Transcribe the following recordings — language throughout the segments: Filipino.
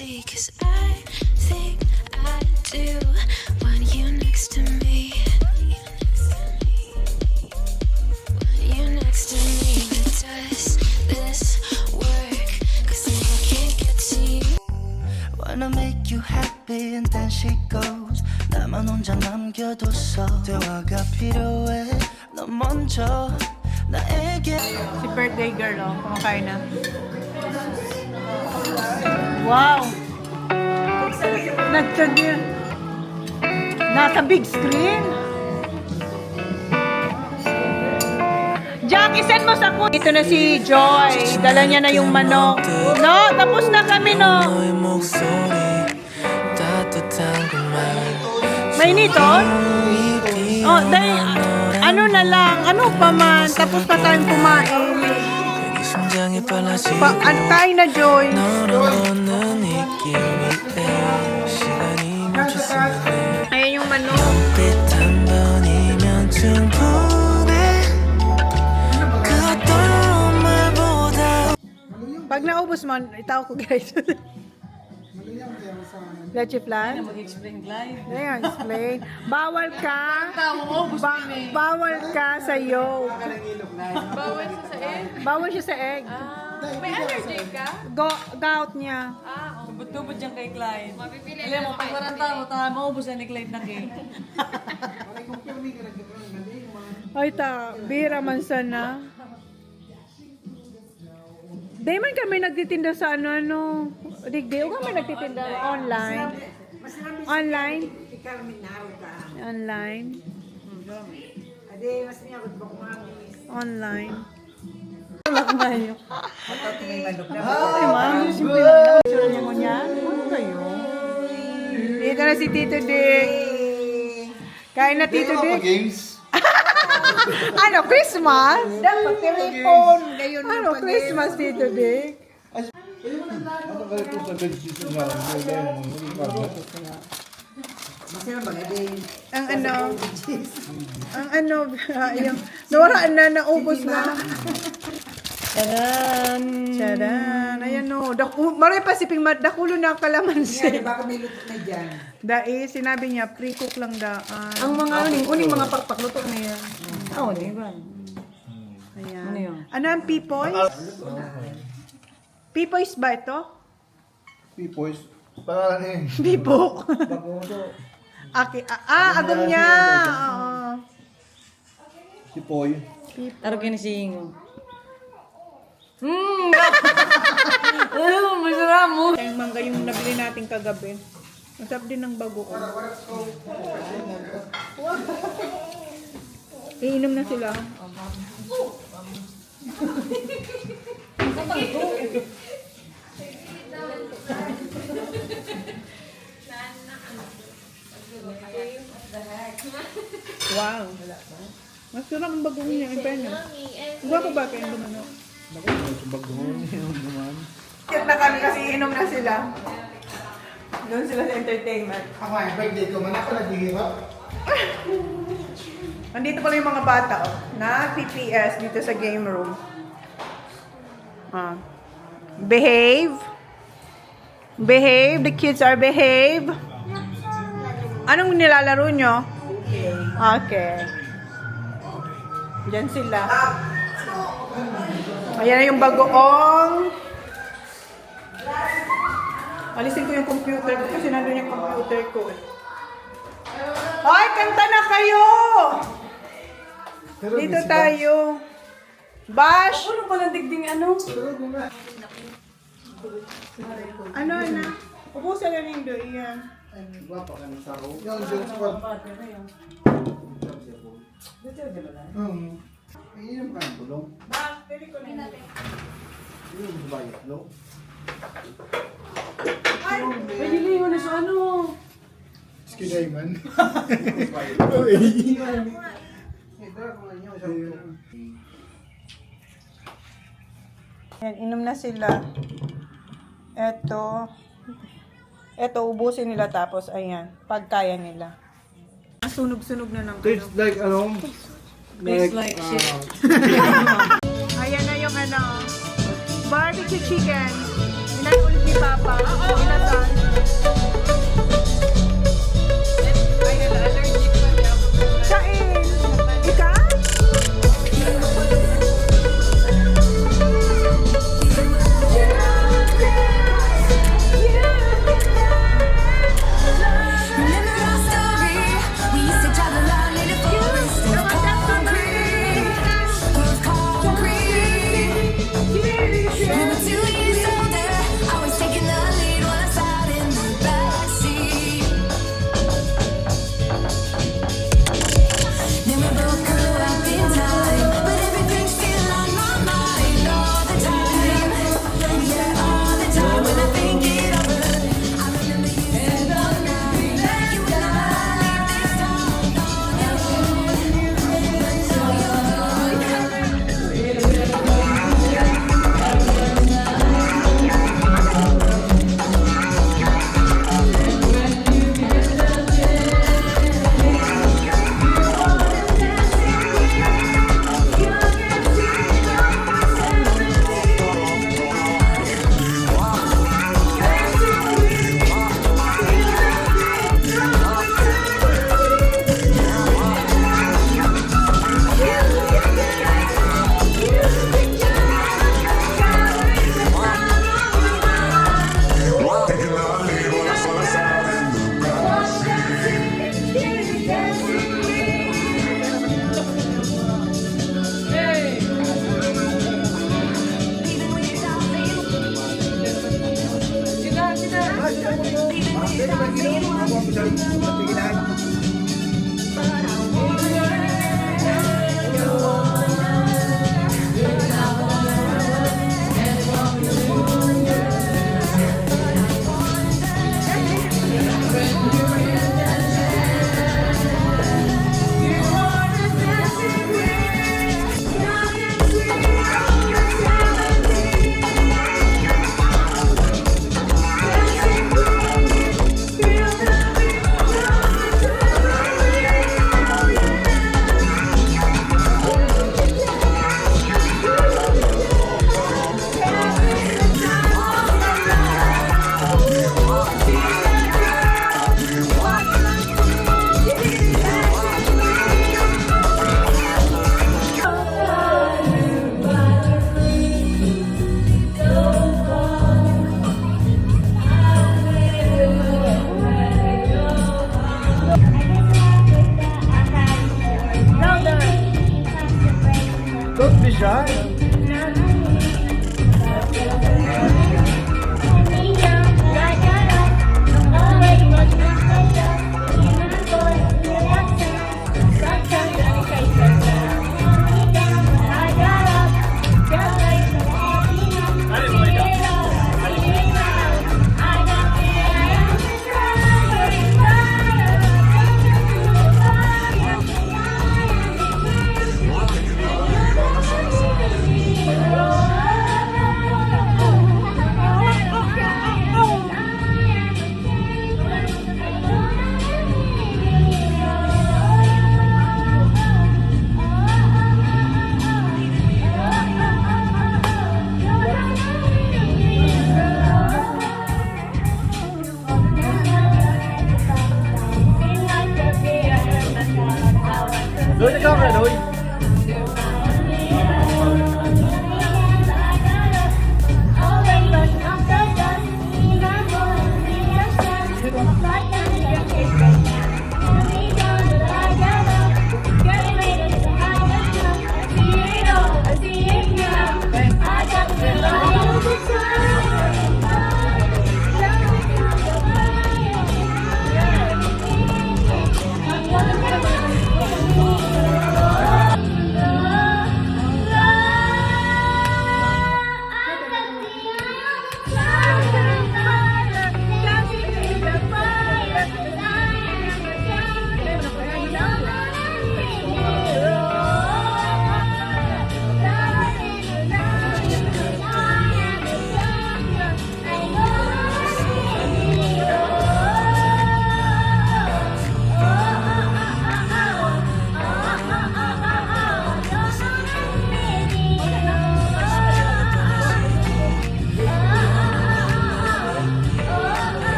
see, 'cause I think I do want you next to me. When you're next to me, but does this work? 'Cause I can't get to you. Wanna make you happy and then she goes. 나만 혼자 남겨뒀어. 대화가 필요해. 너 먼저 나에게. Si birthday girl, oh. Kumakain na. Wow! Nagtagil. Nasa big screen. Jack, isend mo sa ko. Ito na si Joy. Dala niya na yung manok. No, tapos na kami, no. May nito? Oh, dahil, ano na lang, ano pa man, tapos na tayong kumain. Kain na, Joy. Ayan yung manok. Pag naubos mo, itaw ko, guys. Leche flan? Mag-explain live. Ayan, explain. Bawal ka. Bawal ka sa yolk. Bawal siya sa egg. Bawal siya sa egg. May allergy ka? Gout niya. Tubod-tubod dyan kay Clyde. Alam mo, pag maranta mo, maubos na ni Clyde na cake. Ay ta, bira man sana. Di man kami nagtitinda sa ano. Digdi, o kami nagtitinda online. Online? Online. Online. Wala ko kayo. Ay, ma'am. Simple lang. Sure niya mo niya. Ano kayo? Dito na si Tito Dick. Kain na Tito Dick. Ano, Christmas? Dapat telephone. Gayon Ano, Christmas, Tito Dick? Ang ano, yung, nawara na, naubos na. Charan! Charan! Ayan o. Maray pa si Pingmat, dakulo na ang kalamansi. Baka may luto na dyan. Dahil, sinabi niya, pre-cook lang daan. Ang mga uning mga pakluto na yan. Oo, di ba? Ayan. Ano yun? Ano ang pipoys? Pipoys ba ito? Pipoys. Pangalan eh. Pipo. Bagoso. Okay. Agong niya. Oo. Si Poy. Taro kinisingo. Masarap mo. Yung mangga yung nabili natin kagabi. Masarap din ng bagoong. Iinom na sila. Wow. Masarap ang bagoong niya. Ang pena. Gwapo ba kayo naman? Cute na kami kasi inom na sila. Doon sila sa entertainment. Ako ay birthday ko man ako naghihirap. Nandito pala yung mga bata na PPS dito sa game room. Behave. Behave. The kids are behave. Anong nilalaro nyo? Okay. Diyan sila. Ayan na yung bagoong. Alisin ko yung computer ko kasi nandun yung computer ko. Ay, kanta na kayo! Dito tayo. Bash! Ano pala digding ano? Ano na? Ubusan na rin doon. Iyan. Guwapa ka ng sao. Yung James Bond. Iinom ka ng bulong. Ba, pili ko na natin. Iinom sa bayat, no? Ay! Pwede liho na sa ano? Skinay man. Yan, inom na sila. Eto, ubusin nila tapos, ayan, pagkaya nila. Sunog-sunog na ng Tastes like ano? Tastes like shit. Ayan na yung barbecue chicken. Inahin ulit ni Papa. Inasal. Kain. Ika? Remember our story? We used to drive around in a forest of concrete. We were 2 years older. I was taking the lead while I sat in the backseat. Then we both grew up in time, but everything's still on my mind all the time. Yeah, all the time when I think it over. I remember you said one night that you would never leave this town on your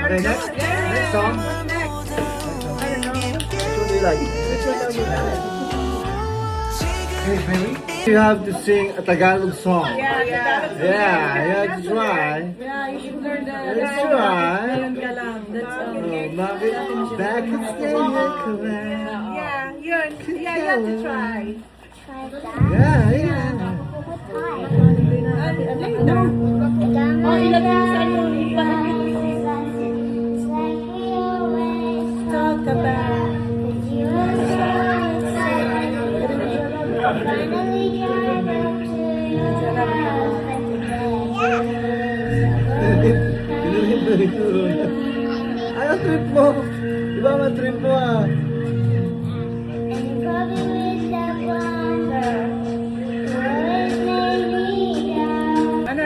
Okay, next song. Which one do you like? Hey, baby. You have to sing a Tagalog song. Yeah, Yeah, you have to try. Yeah, you should learn the Let's try. Ngayon ka lang. That's Bakit back and stay Yeah, yun. Yeah, you have to try. Yeah, yeah. Oh, ilagay mo sa ano. Talk about. Ano trip mo? Iba ang trip mo ah. Ano,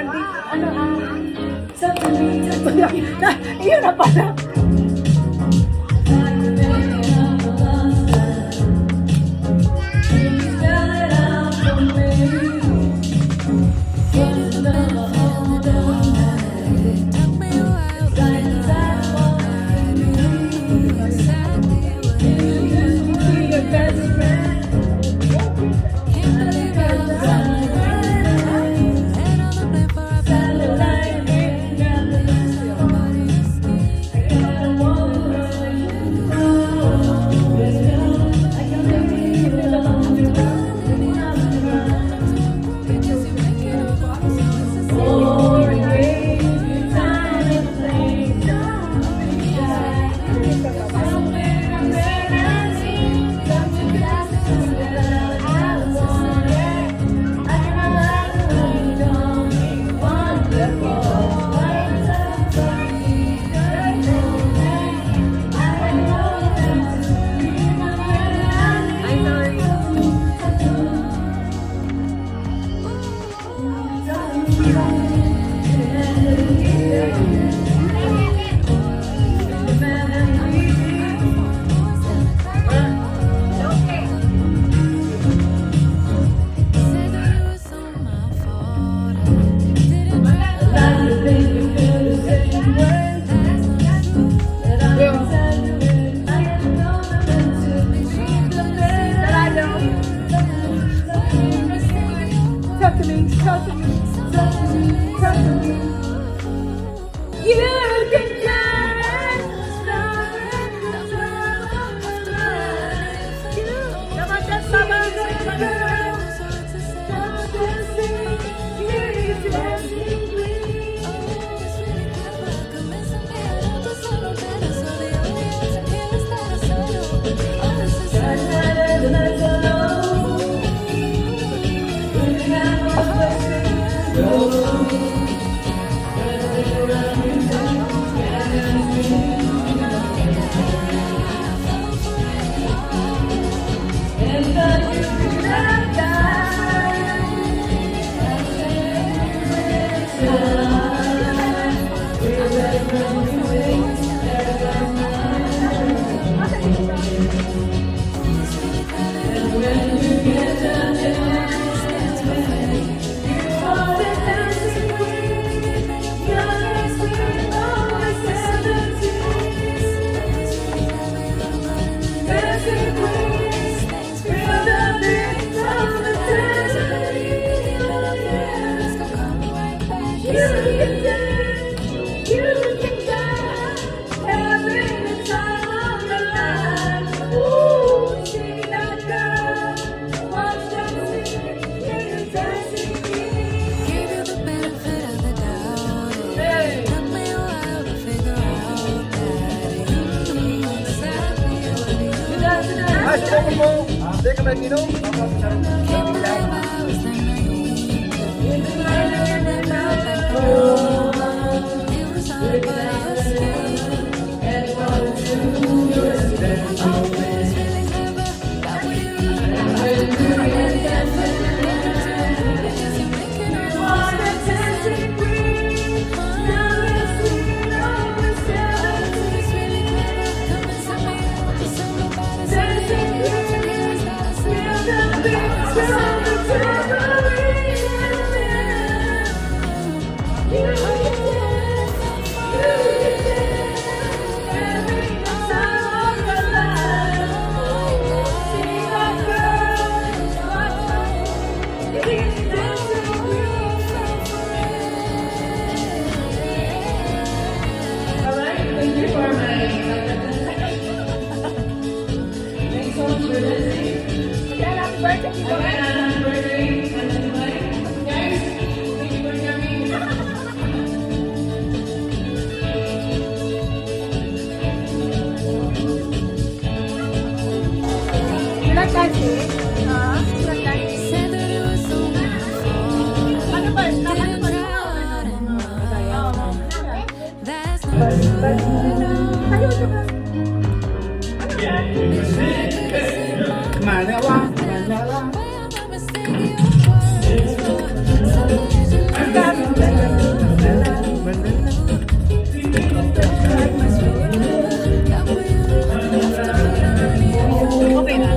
Iyon na pala. Teka, may inom? Ilan kasi? Ha? Ilan kasi? Said that it was so beautiful. Ano ba? Didn't try That's not Kayo diba? Manawa, manawa. a mistake you for. Sometimes you Okay na.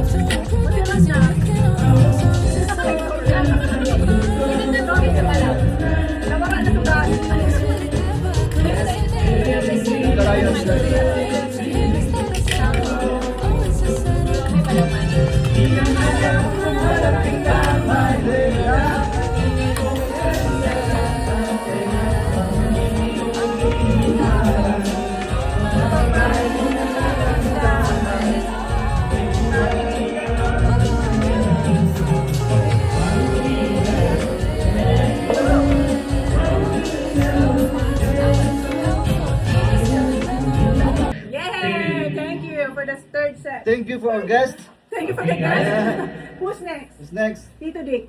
Yay! Thank you for the third set. Thank you for our guest. Thank you for the guys. Who's next? Who's next? Tito Dick.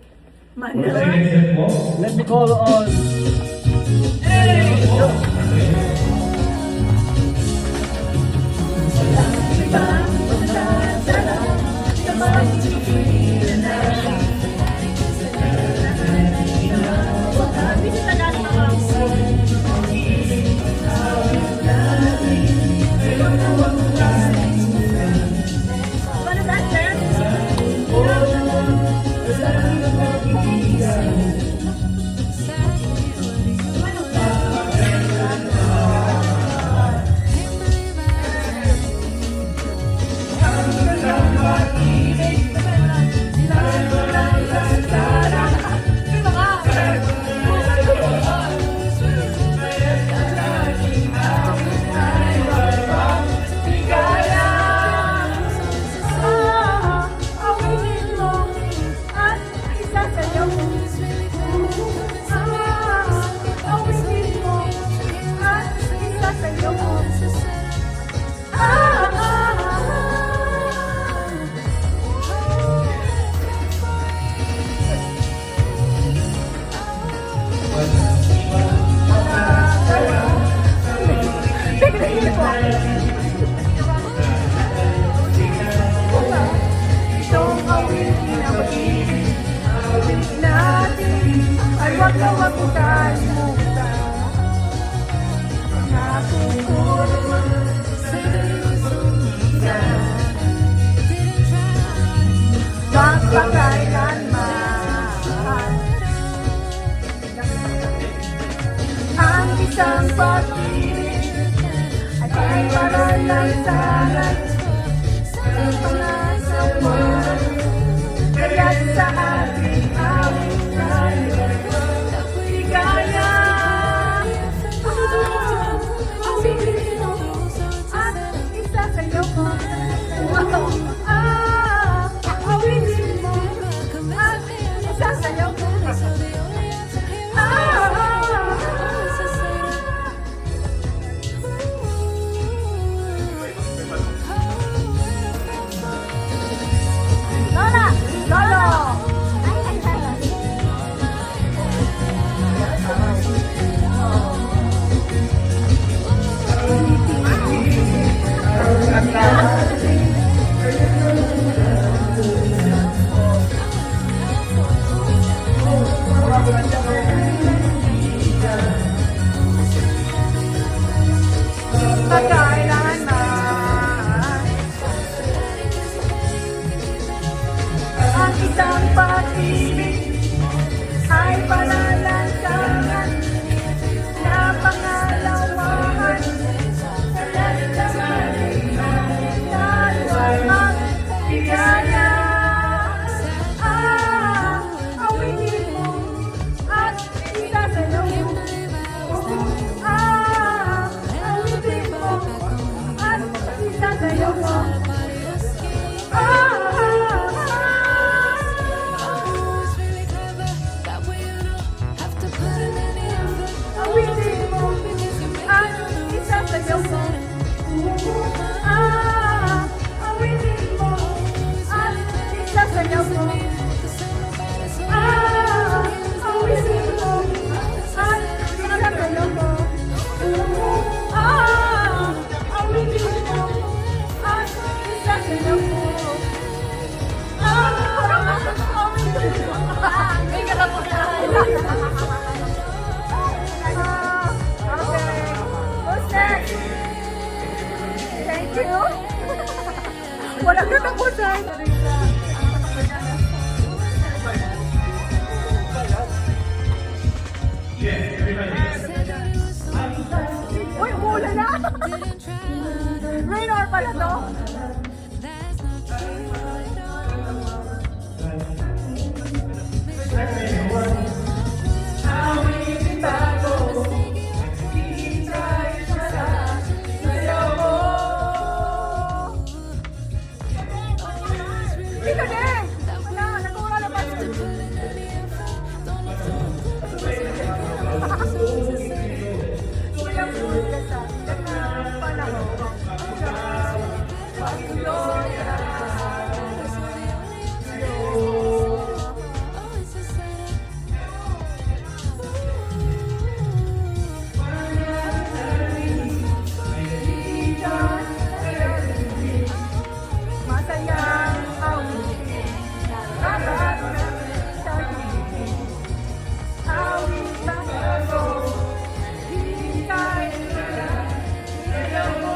Manila. Let me call on. Ang isang pag-ibig ay paralasanan sa pangasawan. Kaya't sa ating awit tayo ligaya. Ang bibig mo at isa sa'yo ko. Ang bibig mo at isa sa'yo ko. May karapos na. Okay. Who's next? Thank you. Walang katapusan. Uy, umulan na! Rain or pala to? Dito din! Wala, nag-uura na pa. Kulang kulang sa panahon. Masayang awit. Dapat tagilid. Awit ng ako. Hintay na ilaw mo.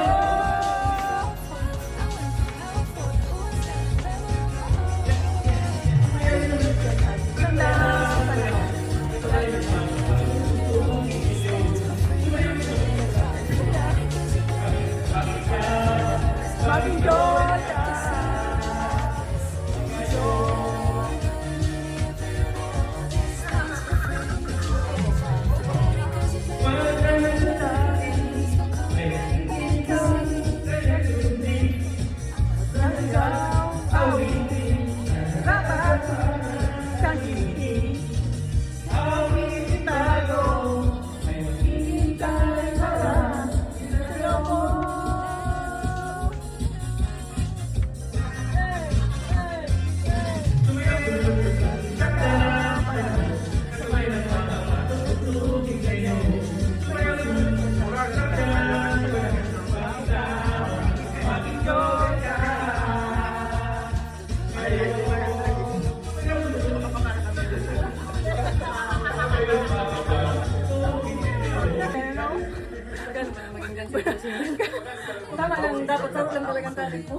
Tama lang, dapat sa lang talagang tarik mo.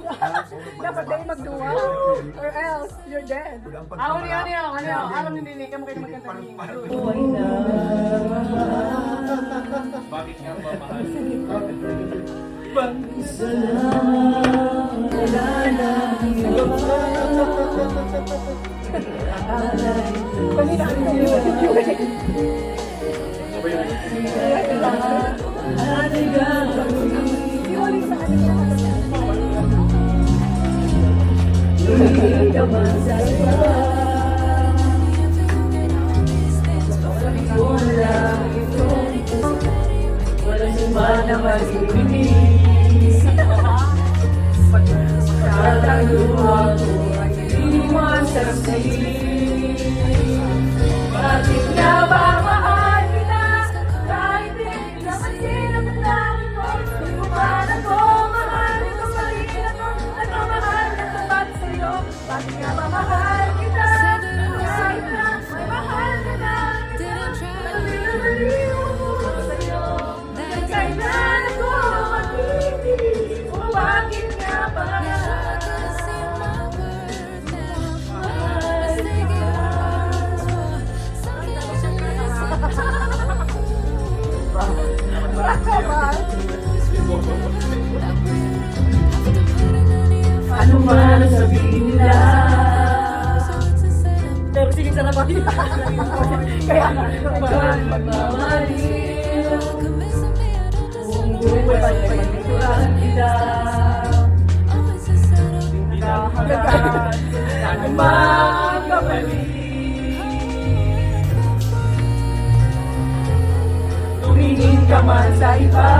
Dapat kayo magduwa or else you're dead. Alam hindi ka mo kayo magkanta niya. Buhay na. Bakit nga ba mahal? Isa lang, wala lang iba. Kanina ang Walang sumana mag-ibig. Tataluha ko ang iniwan sa silid. Bakit nga ba mahal kita? Kahit hindi napansin ang damdamin ko. Hindi mo ba na ko mahal? Ito pa rin ako. Nagmamahal na tapat sa'yo. Bakit nga ba mahal kita? Kahit na may mahal ka na kita. Naliliw ko sa'yo. Kailan ako mag-ibig? O bakit nga ba? Ano man ang sabihin nila? Pero sige sa labas. Kaya nga, magmamaliw. Kung buhay ay pagpituran kita. Pinakahalagaan ng magkabalik. Tumingin ka man sa iba.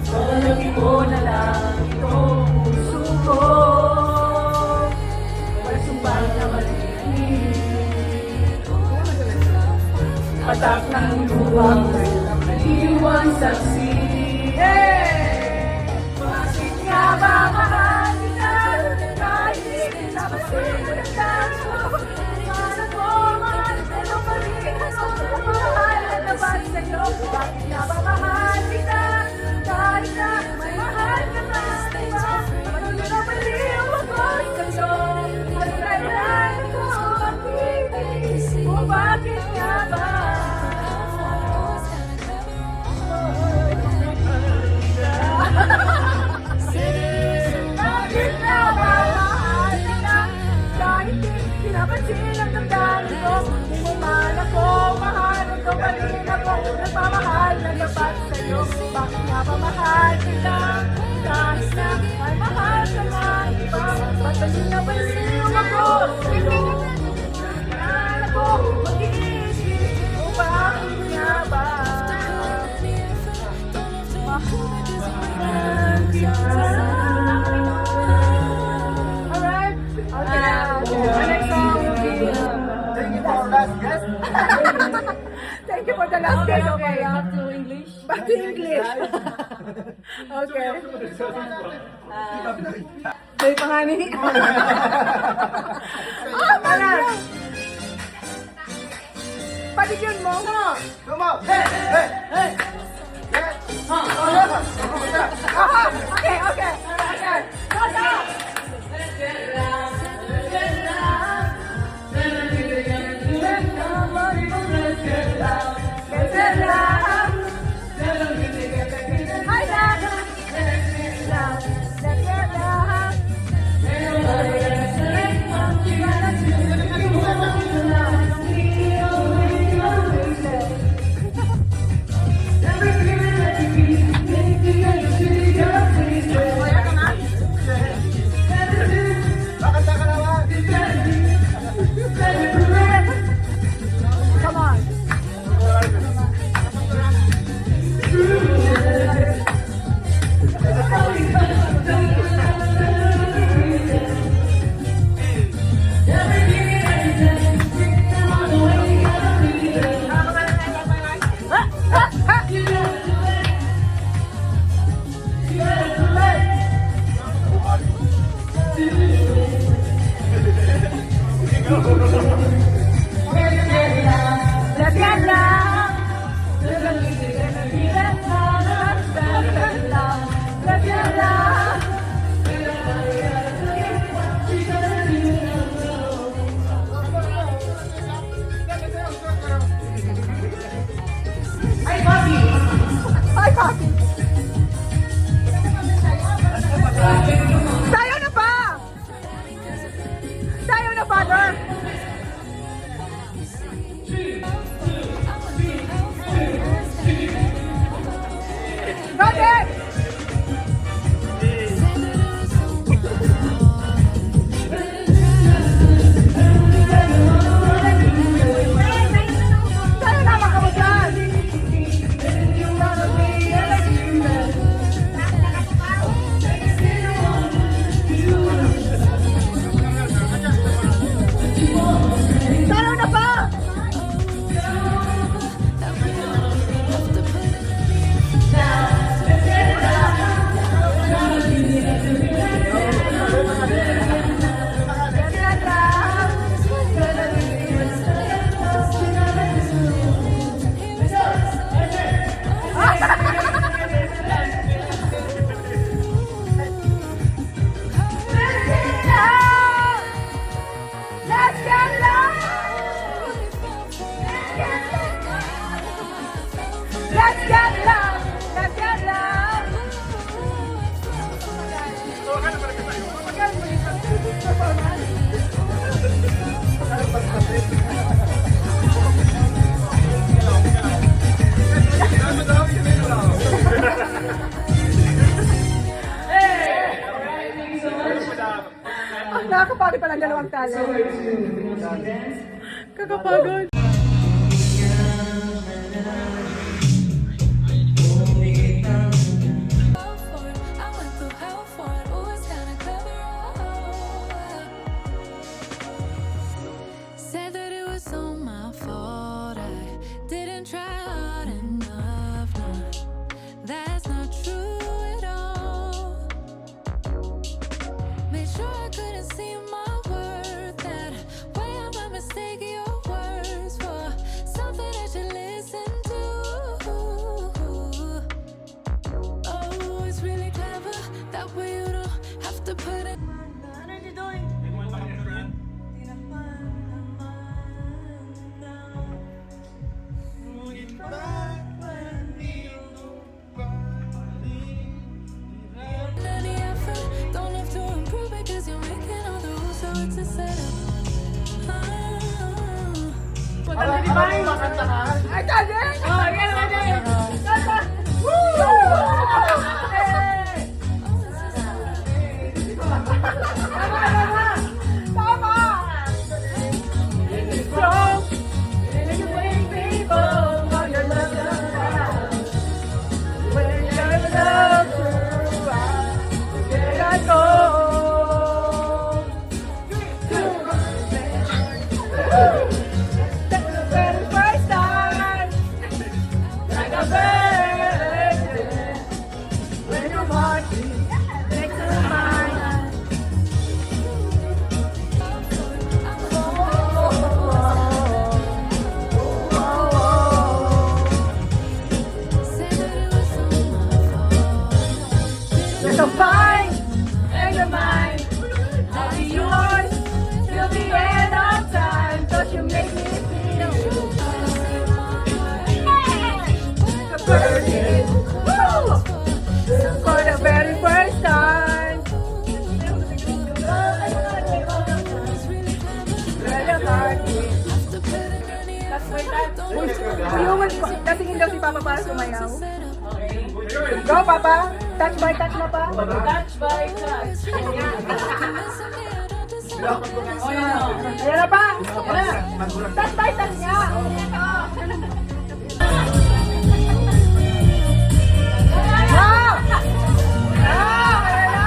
Palagi mo na lang itong puso ko. Walang sumbang na maliit. Patak ng luwang naiwan saksi. Bakit nga ba mahal kita? Kahit hindi napansin Ay, mahal ka man. Patayin na ba yung umabot? Yan ako, mag-iisip upang yabang. Mahal kita. Alright? Okay. The next song will be... Thank you for last guest. Thank you for the last guest. Okay. Back to English. Back to English. Okay. May pangani. Malas. Patigyan mo. Come on. Hey, hey, hey. Okay, okay. Okay. Shut up. Come on. Ay, papi! Sayo na pa! Sayo na, father! Got it! Sayo na, makamutan! Sayo na pa! Let's get loud! Let's get loud! Let's get loud! Nakakapagod pa ng dalawang talo. Kakapagod. I went through hell for it. Ooh, it's kinda clever. Said that it was all my fault. I didn't try hard enough. No, that's not true at all. Made sure I couldn't see my worth. That way I might mistake your words for something that you listen to. Oh, it's really clever. That way you don't have to put it. Any effort, don't have to improve it 'cause you're making all the rules, so it's a setup. Ay, tagay! Oh, yan naman din! Woo! ko. The very first time, like a bird, when your heart next to mine. You're so fine, and you're mine. I'll be yours till the end of time. 'Cause you make me feel the birthday. Woo! For the very first time. Where your heart is. That's my time. Lasingin daw si Papa para sumayaw. Go, Papa! Touch by touch mo pa? Touch by touch. Ayan na pa! Ayan na! Touch by touch nga! Wow! Wow! Ayan na!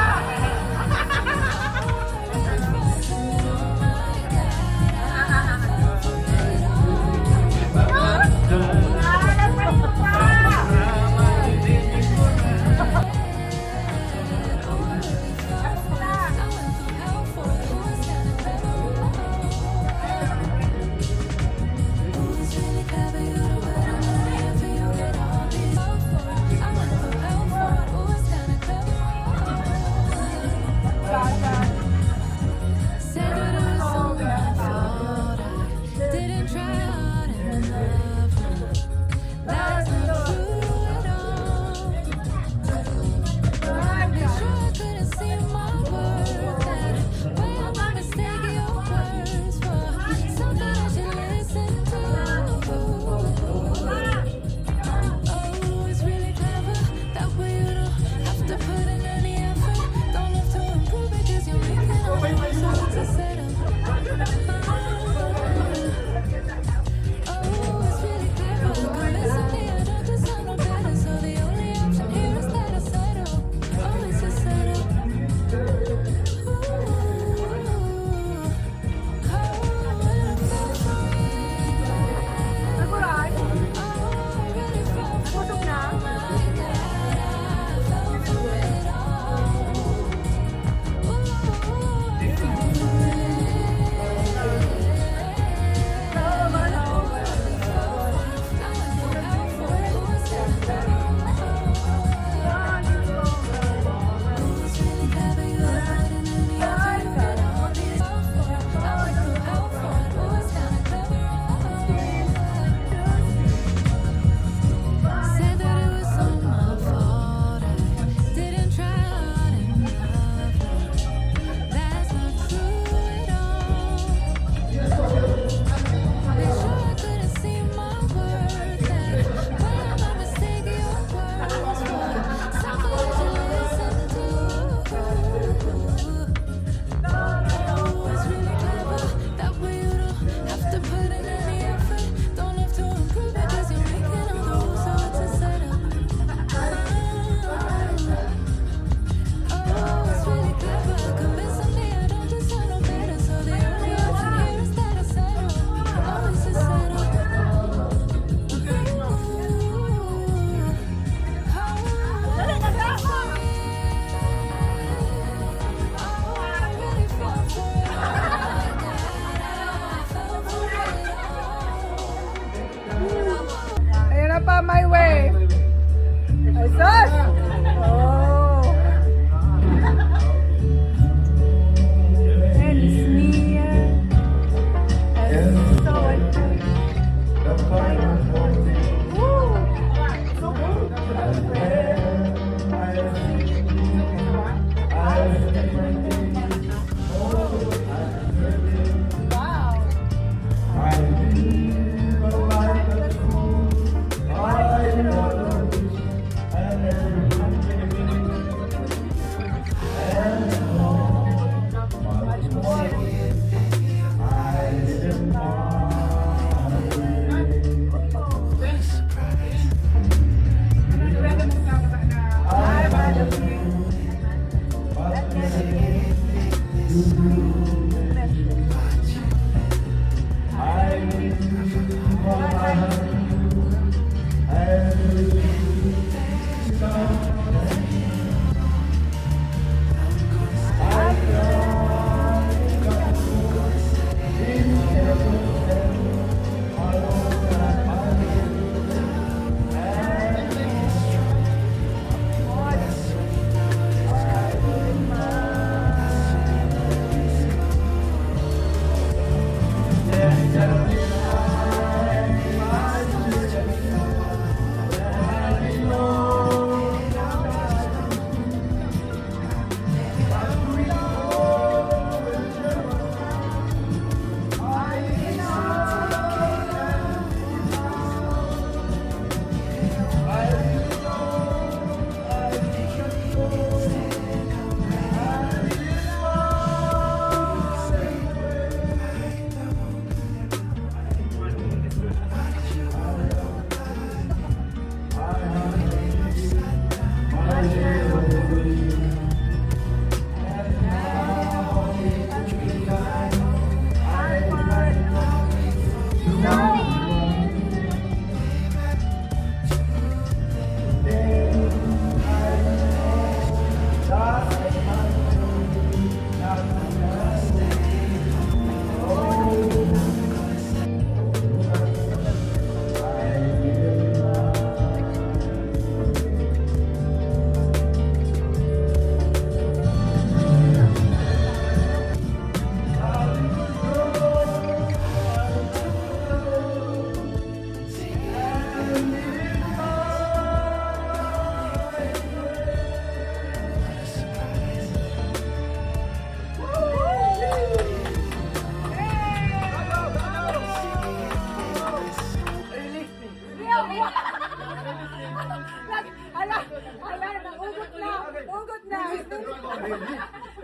Ugot na.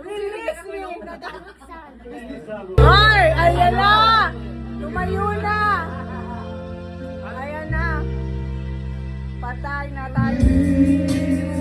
Release me. Ay, ayan na. Lumayo na. Ayan na. Patay na tayo.